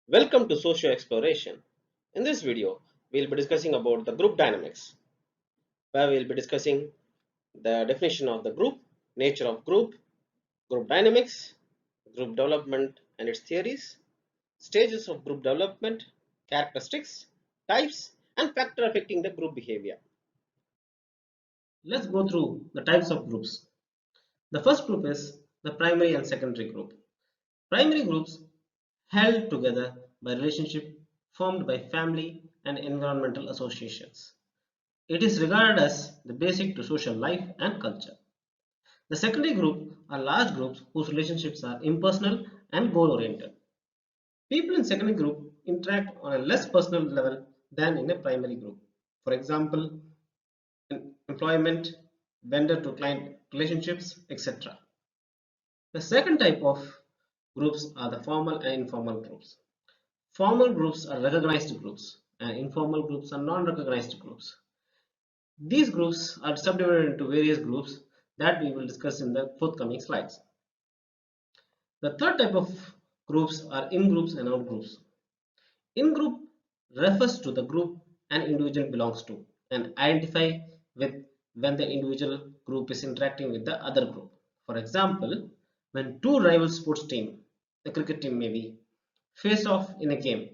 Welcome to Socio Exploration. In this video, we'll be discussing about the group dynamics, where we'll be discussing the definition of the group, nature of group dynamics, group development and its theories, stages of group development, characteristics, types, and factor affecting the group behavior. Let's go through the types of groups. The first group is the primary and secondary group. Primary groups held together by relationship formed by family and environmental associations. It is regarded as the basic to social life and culture. The secondary group are large groups whose relationships are impersonal and goal oriented. People in secondary group interact on a less personal level than in a primary group. For example, in employment, vendor to client relationships, etc. The second type of groups are the formal and informal groups. Formal groups are recognized groups and informal groups are non-recognized groups. These groups are subdivided into various groups that we will discuss in the forthcoming slides. The third type of groups are in-groups and out-groups. In-group refers to the group an individual belongs to and identify with when the individual group is interacting with the other group. For example, when two rival sports teams, the cricket team maybe, face off in a game,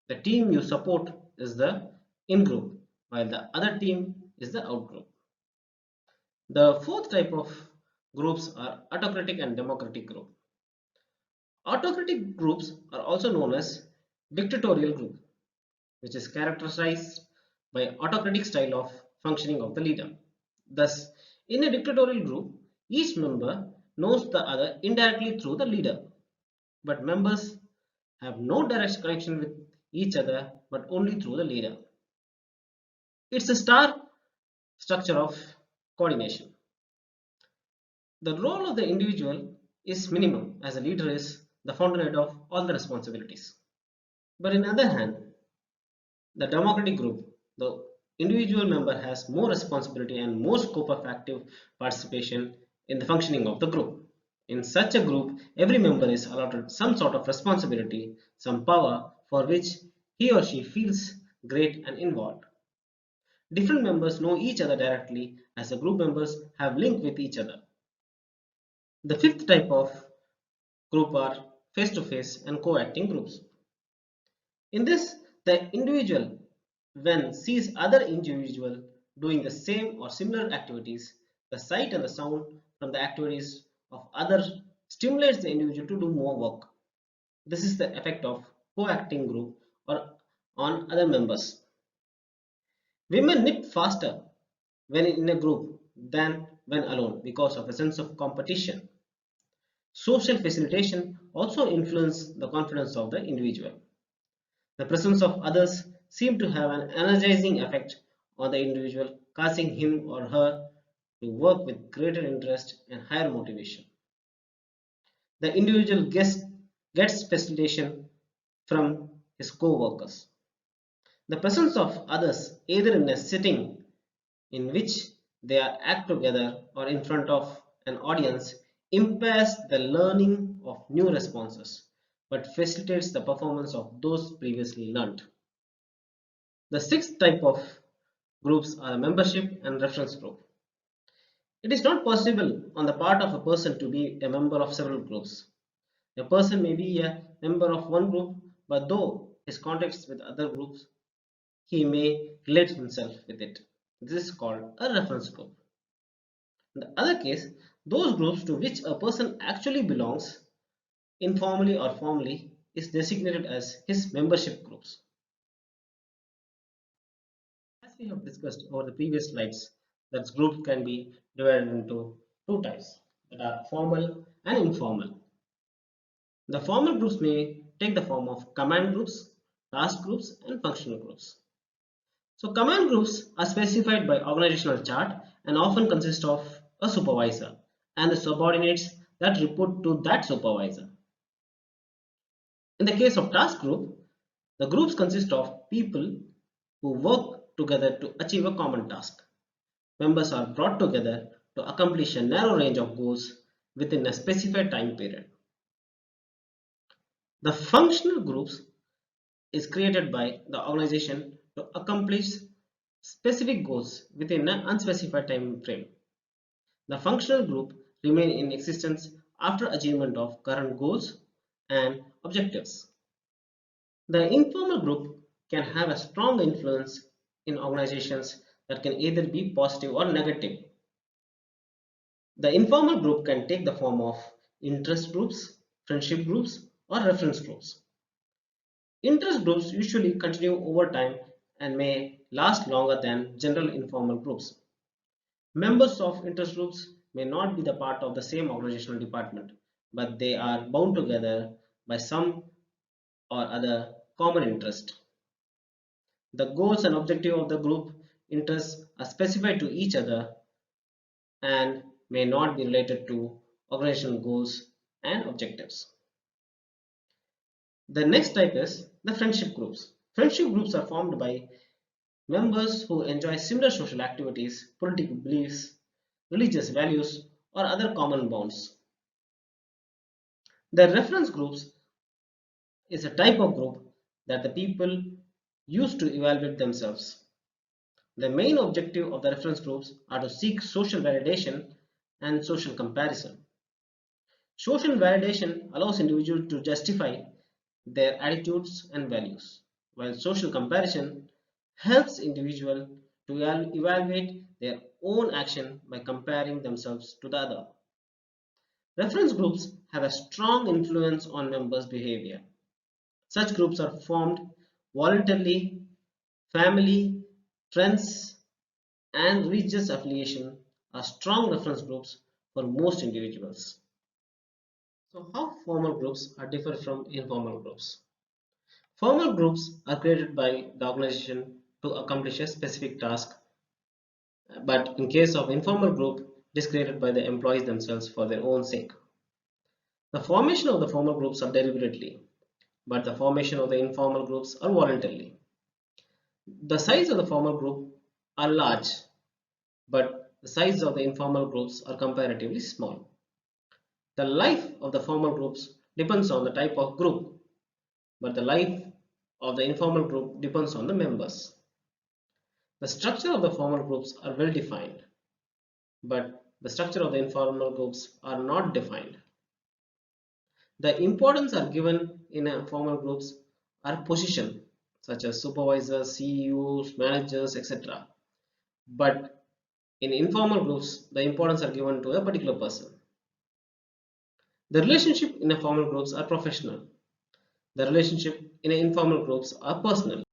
the team you support is the in-group while the other team is the out-group. The fourth type of groups are autocratic and democratic group. Autocratic groups are also known as dictatorial group, which is characterized by autocratic style of functioning of the leader. Thus, in a dictatorial group, each member knows the other indirectly through the leader, but members have no direct connection with each other but only through the leader. It's a star structure of coordination. The role of the individual is minimum as a leader is the fountainhead of all the responsibilities. But on the other hand, the democratic group, the individual member has more responsibility and more scope of active participation in the functioning of the group. In such a group, every member is allotted some sort of responsibility, some power for which he or she feels great and involved. Different members know each other directly as the group members have link with each other. The fifth type of group are face-to-face and co-acting groups. In this, the individual, when sees other individual doing the same or similar activities, the sight and the sound from the activities of others stimulates the individual to do more work. This is the effect of co-acting group or on other members. Women knit faster when in a group than when alone because of a sense of competition. Social facilitation also influences the confidence of the individual. The presence of others seems to have an energizing effect on the individual, causing him or her to work with greater interest and higher motivation. The individual gets facilitation from his co-workers. The presence of others, either in a setting in which they are act together or in front of an audience, impairs the learning of new responses but facilitates the performance of those previously learned. The sixth type of groups are membership and reference group. It is not possible on the part of a person to be a member of several groups. A person may be a member of one group, but though his contacts with other groups, he may relate himself with it. This is called a reference group. In the other case, those groups to which a person actually belongs, informally or formally, is designated as his membership groups. As we have discussed over the previous slides, that groups can be divided into two types that are formal and informal. The formal groups may take the form of command groups, task groups, and functional groups. So command groups are specified by organizational chart and often consist of a supervisor and the subordinates that report to that supervisor. In the case of task group, the groups consist of people who work together to achieve a common task. Members are brought together to accomplish a narrow range of goals within a specified time period. The functional groups is created by the organization to accomplish specific goals within an unspecified time frame. The functional group remain in existence after achievement of current goals and objectives. The informal group can have a strong influence in organizations that can either be positive or negative. The informal group can take the form of interest groups, friendship groups, or reference groups. Interest groups usually continue over time and may last longer than general informal groups. Members of interest groups may not be the part of the same organizational department, but they are bound together by some or other common interest. The goals and objective of the group interests are specified to each other and may not be related to organizational goals and objectives. The next type is the friendship groups. Friendship groups are formed by members who enjoy similar social activities, political beliefs, religious values, or other common bonds. The reference groups is a type of group that the people use to evaluate themselves. The main objective of the reference groups are to seek social validation and social comparison. Social validation allows individuals to justify their attitudes and values, while social comparison helps individuals to evaluate their own action by comparing themselves to the other. Reference groups have a strong influence on members' behavior. Such groups are formed voluntarily. Family, friends, and religious affiliation are strong reference groups for most individuals. So, how formal groups are different from informal groups? Formal groups are created by the organization to accomplish a specific task, but in case of informal group, it is created by the employees themselves for their own sake. The formation of the formal groups are deliberately, but the formation of the informal groups are voluntarily. The size of the formal group are large, but the size of the informal groups are comparatively small. The life of the formal groups depends on the type of group, but the life of the informal group depends on the members. The structure of the formal groups are well defined, but the structure of the informal groups are not defined. The importance are given in formal groups are position, such as supervisors, CEOs, managers, etc. But in informal groups, the importance are given to a particular person. The relationship in a formal groups are professional. The relationship in informal groups are personal.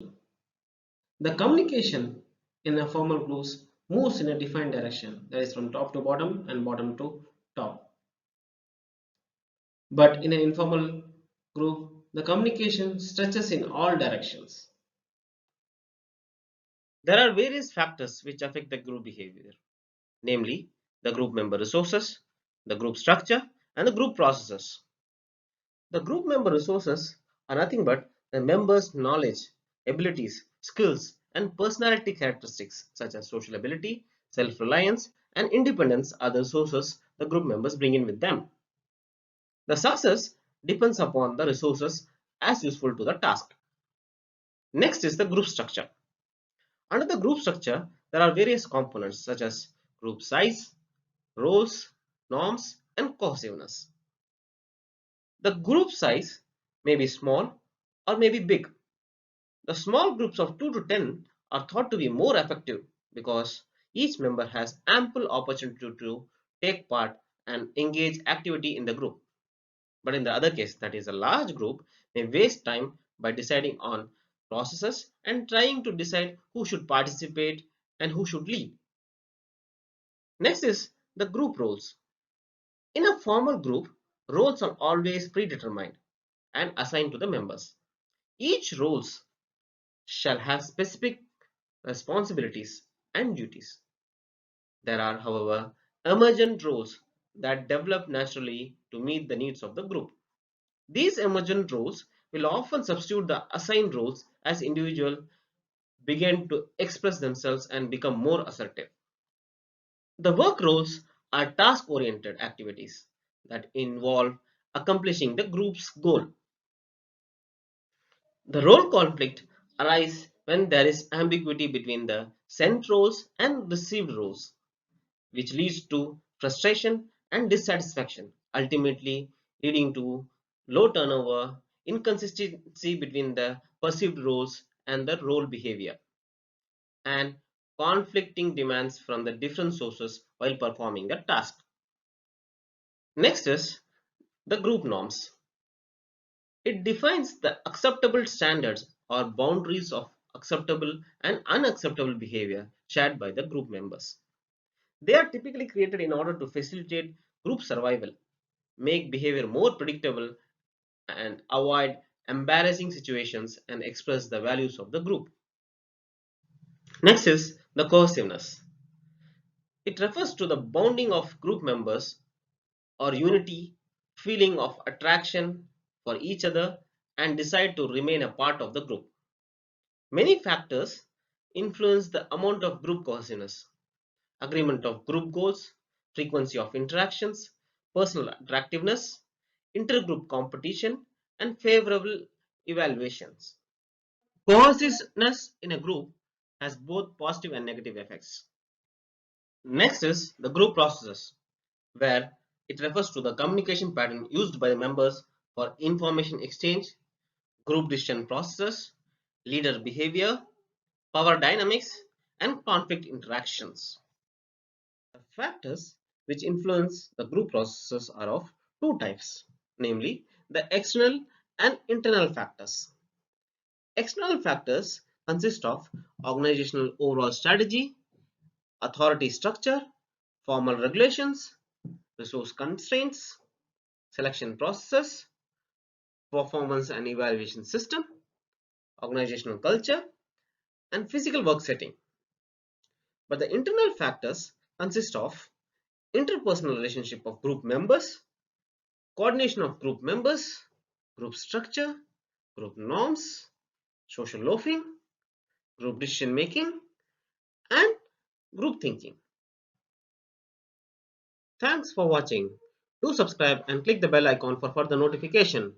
The communication in a formal groups moves in a defined direction, that is from top to bottom and bottom to top. But in an informal group, the communication stretches in all directions. There are various factors which affect the group behavior, namely the group member resources, the group structure, and the group processes. The group member resources are nothing but the members' knowledge, abilities, skills, and personality characteristics such as social ability, self-reliance, and independence are the resources the group members bring in with them. The success depends upon the resources as useful to the task. Next is the group structure. Under the group structure, there are various components such as group size, roles, norms, and cohesiveness. The group size may be small or may be big. The small groups of 2 to 10 are thought to be more effective because each member has ample opportunity to take part and engage activity in the group. But in the other case, that is a large group may waste time by deciding on processes and trying to decide who should participate and who should lead. Next is the group roles. In a formal group, roles are always predetermined and assigned to the members. Each roles shall have specific responsibilities and duties. There are, however, emergent roles that develop naturally to meet the needs of the group. These emergent roles will often substitute the assigned roles as individuals begin to express themselves and become more assertive. The work roles are task-oriented activities that involve accomplishing the group's goal. The role conflict arises when there is ambiguity between the sent roles and received roles, which leads to frustration and dissatisfaction, ultimately leading to low turnover, inconsistency between the perceived roles and the role behavior, and conflicting demands from the different sources while performing the task. Next is the group norms. It defines the acceptable standards or boundaries of acceptable and unacceptable behavior shared by the group members. They are typically created in order to facilitate group survival, make behavior more predictable, and avoid embarrassing situations and express the values of the group. Next is the cohesiveness. It refers to the bonding of group members or unity, feeling of attraction for each other, and decide to remain a part of the group. Many factors influence the amount of group cohesiveness: agreement of group goals, frequency of interactions, personal attractiveness, intergroup competition, and favorable evaluations. Cohesiveness in a group has both positive and negative effects. Next is the group processes, where it refers to the communication pattern used by the members for information exchange, group decision processes, leader behavior, power dynamics, and conflict interactions. The factors which influence the group processes are of two types, namely the external and internal factors. External factors consist of organizational overall strategy, authority structure, formal regulations, resource constraints, selection processes, performance and evaluation system, organizational culture, and physical work setting. But the internal factors consist of interpersonal relationship of group members, coordination of group members, group structure, group norms, social loafing, group decision making, and group thinking. Thanks for watching. Do subscribe and click the bell icon for further notification.